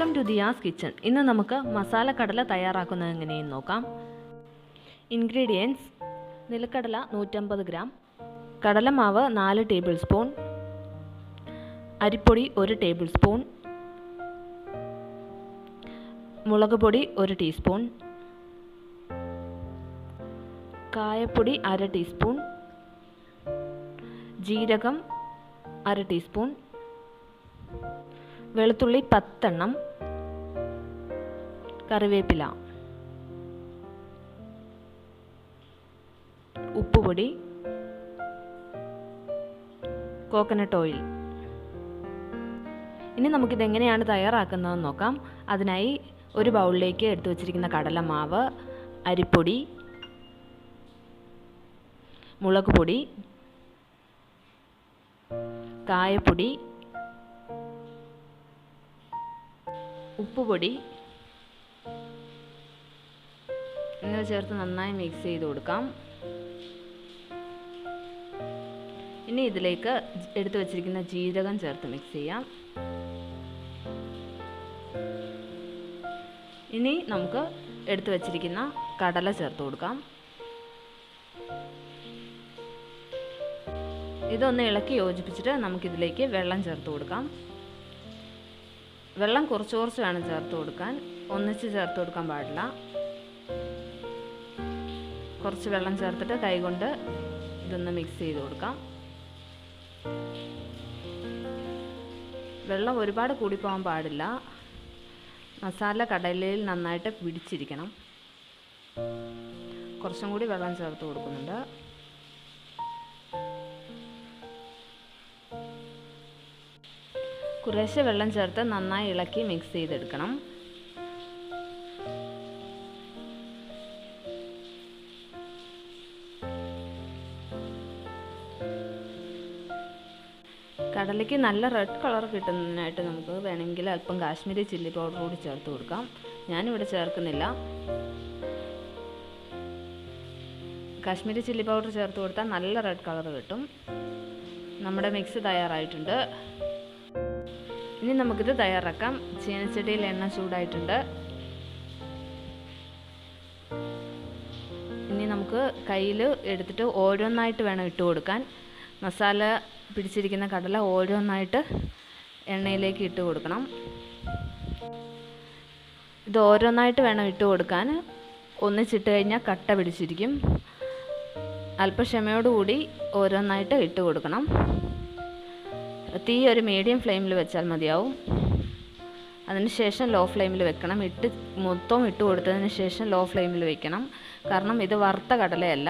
Welcome to Diaz kitchen. ഇന്ന് നമുക്ക് മസാല കടല തയ്യാറാക്കുന്നത് എങ്ങനെയെന്ന് നോക്കാം. ഇൻഗ്രീഡിയൻസ്: നിലക്കടല 150 ഗ്രാം, കടലമാവ് 4 ടേബിൾ സ്പൂൺ, അരിപ്പൊടി 1 ടേബിൾ സ്പൂൺ, മുളക് പൊടി 1 ടീസ്പൂൺ, കായപ്പൊടി 1/2 ടീസ്പൂൺ, ജീരകം 1/2 ടീസ്പൂൺ, വെളുത്തുള്ളി 10 എണ്ണം, കറിവേപ്പില, ഉപ്പുപൊടി, കോക്കനട്ട് ഓയിൽ. ഇനി നമുക്കിതെങ്ങനെയാണ് തയ്യാറാക്കുന്നതെന്ന് നോക്കാം. അതിനായി ഒരു ബൗളിലേക്ക് എടുത്തു വച്ചിരിക്കുന്ന കടലമാവ്, അരിപ്പൊടി, മുളക് പൊടി, കായപ്പൊടി, ഉപ്പുപൊടി എന്നിവ ചേർത്ത് നന്നായി മിക്സ് ചെയ്ത് കൊടുക്കാം. ഇനി ഇതിലേക്ക് എടുത്തു വച്ചിരിക്കുന്ന ജീരകം ചേർത്ത് മിക്സ് ചെയ്യാം. ഇനി നമുക്ക് എടുത്തു വച്ചിരിക്കുന്ന കടല ചേർത്ത് കൊടുക്കാം. ഇതൊന്ന് ഇളക്കി യോജിപ്പിച്ചിട്ട് നമുക്കിതിലേക്ക് വെള്ളം ചേർത്ത് കൊടുക്കാം. വെള്ളം കുറച്ച് കുറച്ച് വേണം ചേർത്ത് കൊടുക്കാൻ, ഒന്നിച്ച് ചേർത്ത് കൊടുക്കാൻ പാടില്ല. കുറച്ച് വെള്ളം ചേർത്തിട്ട് കൈകൊണ്ട് ഇതൊന്ന് മിക്സ് ചെയ്ത് കൊടുക്കാം. വെള്ളം ഒരുപാട് കൂടിപ്പോകാൻ പാടില്ല. മസാല കടലയിൽ നന്നായിട്ട് പിടിച്ചിരിക്കണം. കുറച്ചും കൂടി വെള്ളം ചേർത്ത് കൊടുക്കുന്നുണ്ട്. കുറേശ്ശെ വെള്ളം ചേർത്ത് നന്നായി ഇളക്കി മിക്സ് ചെയ്തെടുക്കണം. കടലയ്ക്ക് നല്ല റെഡ് കളർ കിട്ടുന്നതിനായിട്ട് നമുക്ക് വേണമെങ്കിൽ അല്പം കാശ്മീരി ചില്ലി പൗഡർ കൂടി ചേർത്ത് കൊടുക്കാം. ഞാനിവിടെ ചേർക്കുന്നില്ല. കാശ്മീരി ചില്ലി പൗഡർ ചേർത്ത് കൊടുത്താൽ നല്ല റെഡ് കളർ കിട്ടും. നമ്മുടെ മിക്സ് തയ്യാറായിട്ടുണ്ട്. ഇനി നമുക്കിത് തയ്യാറാക്കാം. ചീനച്ചട്ടിയിൽ എണ്ണ ചൂടായിട്ടുണ്ട്. ഇനി നമുക്ക് കയ്യിൽ എടുത്തിട്ട് ഓരോന്നായിട്ട് വേണം ഇട്ട് കൊടുക്കാൻ. മസാല പിടിച്ചിരിക്കുന്ന കടല ഓരോന്നായിട്ട് എണ്ണയിലേക്ക് ഇട്ട് കൊടുക്കണം. ഇത് ഓരോന്നായിട്ട് വേണം ഇട്ട് കൊടുക്കാൻ. ഒന്നിച്ചിട്ട് കഴിഞ്ഞാൽ കട്ട പിടിച്ചിരിക്കും. അല്പം ക്ഷമയോടുകൂടി ഓരോന്നായിട്ട് ഇട്ട് കൊടുക്കണം. തീ ഒരു മീഡിയം ഫ്ലെയിമിൽ വെച്ചാൽ മതിയാവും. അതിനുശേഷം ലോ ഫ്ലെയിമിൽ വെക്കണം. മൊത്തം ഇട്ട് കൊടുത്തതിന് ശേഷം ലോ ഫ്ലെയിമിൽ വെക്കണം. കാരണം ഇത് വറുത്ത കടലയല്ല.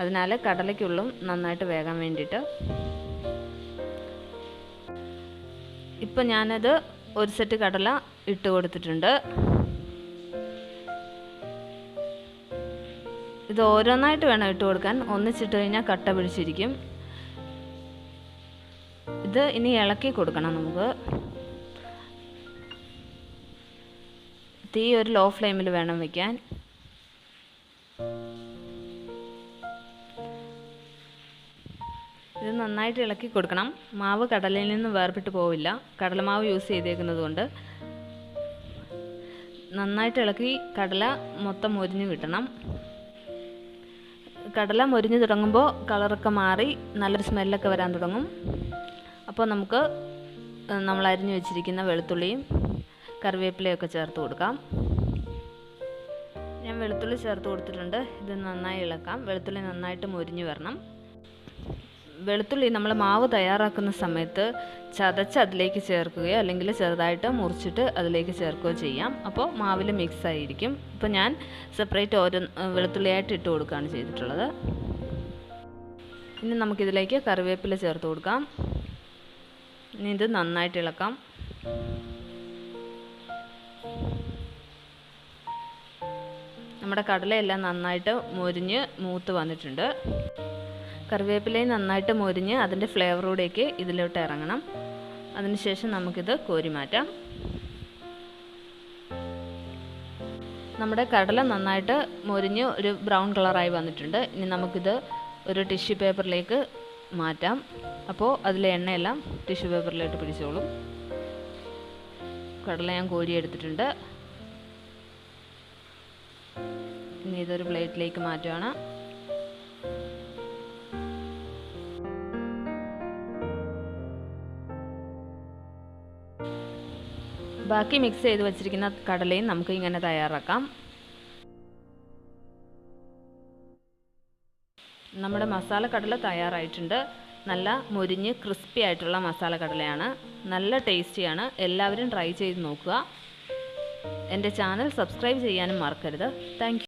അതിനാൽ കടലയ്ക്കുള്ളും നന്നായിട്ട് വേകാൻ വേണ്ടിയിട്ട്. ഇപ്പം ഞാനത് ഒരു സെറ്റ് കടല ഇട്ട് കൊടുത്തിട്ടുണ്ട്. ഇത് ഓരോന്നായിട്ട് വേണം ഇട്ട് കൊടുക്കാൻ. ഒന്നിച്ചിട്ട് കഴിഞ്ഞാൽ കട്ട പിടിച്ചിരിക്കും. ഇത് ഇനി ഇളക്കി കൊടുക്കണം. നമുക്ക് തീ ഒരു ലോ ഫ്ലെയിമിൽ വേണം വയ്ക്കാൻ. ഇത് നന്നായിട്ട് ഇളക്കി കൊടുക്കണം. മാവ് കടലയിൽ നിന്ന് വേർപെട്ട് പോവില്ല. കടലമാവ് യൂസ് ചെയ്തേക്കുന്നത് കൊണ്ട് നന്നായിട്ട് ഇളക്കി കടല മൊത്തം മൊരിഞ്ഞ് കിട്ടണം. കടല മൊരിഞ്ഞ് തുടങ്ങുമ്പോൾ കളറൊക്കെ മാറി നല്ലൊരു സ്മെല്ലൊക്കെ വരാൻ തുടങ്ങും. അപ്പോൾ നമുക്ക് നമ്മൾ അരിഞ്ഞു വെച്ചിരിക്കുന്ന വെളുത്തുള്ളിയും കറിവേപ്പിലയൊക്കെ ചേർത്ത് കൊടുക്കാം. ഞാൻ വെളുത്തുള്ളി ചേർത്ത് കൊടുത്തിട്ടുണ്ട്. ഇത് നന്നായി ഇളക്കാം. വെളുത്തുള്ളി നന്നായിട്ട് മൊരിഞ്ഞ് വരണം. വെളുത്തുള്ളി നമ്മൾ മാവ് തയ്യാറാക്കുന്ന സമയത്ത് ചതച്ച് അതിലേക്ക് ചേർക്കുകയോ അല്ലെങ്കിൽ ചെറുതായിട്ട് മുറിച്ചിട്ട് അതിലേക്ക് ചേർക്കുകയോ ചെയ്യാം. അപ്പോൾ മാവിൽ മിക്സ് ആയിരിക്കും. ഇപ്പോൾ ഞാൻ സെപ്പറേറ്റ് ഓരോ വെളുത്തുള്ളിയായിട്ട് ഇട്ട് കൊടുക്കുകയാണ് ചെയ്തിട്ടുള്ളത്. ഇനി നമുക്കിതിലേക്ക് കറിവേപ്പില ചേർത്ത് കൊടുക്കാം. ഇനി ഇത് നന്നായിട്ട് ഇളക്കാം. നമ്മുടെ കടലയെല്ലാം നന്നായിട്ട് മൊരിഞ്ഞ് മൂത്ത് വന്നിട്ടുണ്ട്. കറിവേപ്പിലയും നന്നായിട്ട് മൊരിഞ്ഞ് അതിൻ്റെ ഫ്ലേവറൂടെയൊക്കെ ഇതിലോട്ട് ഇറങ്ങണം. അതിനുശേഷം നമുക്കിത് കോരി മാറ്റാം. നമ്മുടെ കടല നന്നായിട്ട് മൊരിഞ്ഞ് ഒരു ബ്രൗൺ കളറായി വന്നിട്ടുണ്ട്. ഇനി നമുക്കിത് ഒരു ടിഷ്യൂ പേപ്പറിലേക്ക് മാറ്റാം. അപ്പോൾ അതിലെ എണ്ണയെല്ലാം ടിഷ്യൂ പേപ്പറിലോട്ട് പിടിച്ചോളും. കടല ഞാൻ കോരിയെടുത്തിട്ടുണ്ട്. ഇനി ഇതൊരു പ്ലേറ്റിലേക്ക് മാറ്റുകയാണ്. ബാക്കി മിക്സ് ചെയ്ത് വെച്ചിരിക്കുന്ന കടലയും നമുക്ക് ഇങ്ങനെ തയ്യാറാക്കാം. നമ്മുടെ മസാല കടല തയ്യാറായിട്ടുണ്ട്. നല്ല മുരിഞ്ഞ് ക്രിസ്പി ആയിട്ടുള്ള മസാല കടലയാണ്. നല്ല ടേസ്റ്റിയാണ്. എല്ലാവരും ട്രൈ ചെയ്ത് നോക്കുക. എൻ്റെ ചാനൽ സബ്സ്ക്രൈബ് ചെയ്യാനും മറക്കരുത്. Thank you.